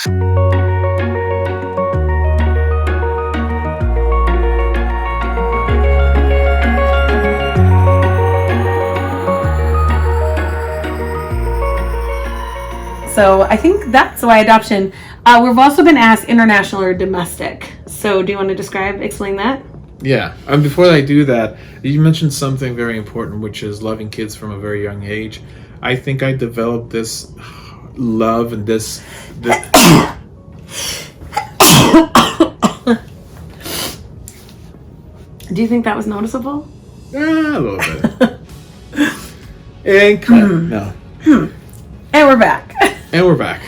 So I think that's why adoption. We've also been asked international or domestic. So do you want to explain that? Yeah. Before I do that, you mentioned something very important, which is loving kids from a very young age. I think I developed this love and this Do you think that was noticeable? a little bit. And no. And we're back. And we're back.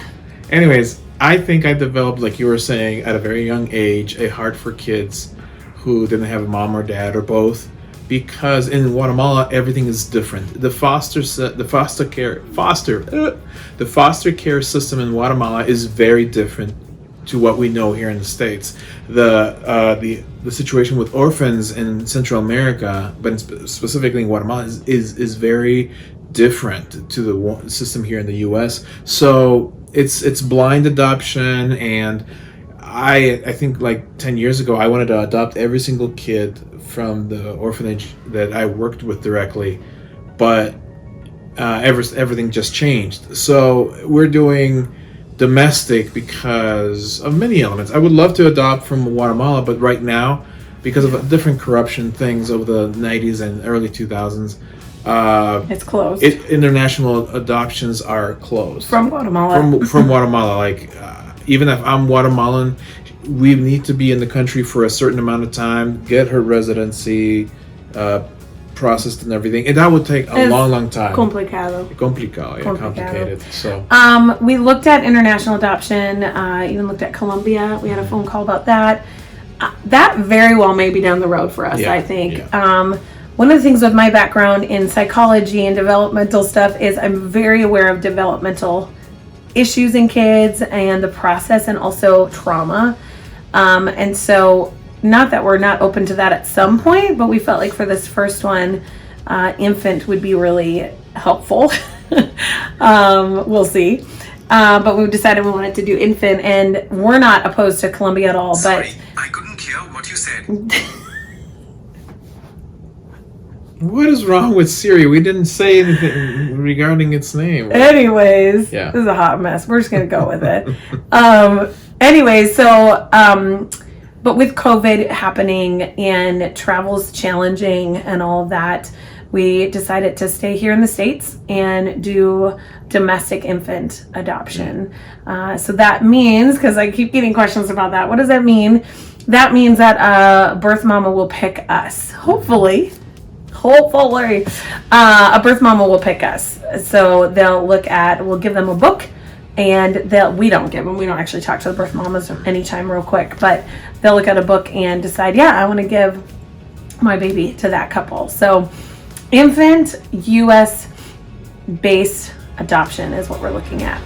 Anyways, I think I developed, like you were saying, at a very young age, a heart for kids who didn't have a mom or dad or both, because in Guatemala everything is different. The foster care system in Guatemala is very different to what we know here in the States. The situation with orphans in Central America, but specifically in Guatemala, is very different to the system here in the U.S. So it's blind adoption, and I think like 10 years ago I wanted to adopt every single kid from the orphanage that I worked with directly, but everything just changed. So we're doing domestic because of many elements. I would love to adopt from Guatemala, but right now, because of different corruption things over the 90s and early 2000s, it's closed. International adoptions are closed from Guatemala. From Guatemala, like even if I'm Guatemalan, we need to be in the country for a certain amount of time, get her residency processed and everything, and that would take a long time. Complicated. So we looked at international adoption, even looked at Colombia. We had a phone call about that. That very well may be down the road for us, I think. Yeah. One of the things with my background in psychology and developmental stuff is I'm very aware of developmental issues in kids and the process, and also trauma. And so, not that we're not open to that at some point, but we felt like for this first one, infant would be really helpful. We'll see. But we decided we wanted to do infant, and we're not opposed to Colombia at all. Sorry, I couldn't hear what you said. What is wrong with Siri? We didn't say anything regarding its name. Anyways, This is a hot mess. We're just going to go with it. But with COVID happening and travel's challenging and all of that, we decided to stay here in the States and do domestic infant adoption. So that means, because I keep getting questions about that, what does that mean? That means that a birth mama will pick us, hopefully, a birth mama will pick us. So we'll give them a book, and we don't actually talk to the birth mamas anytime real quick, but they'll look at a book and decide, I want to give my baby to that couple. So infant, US based adoption is what we're looking at.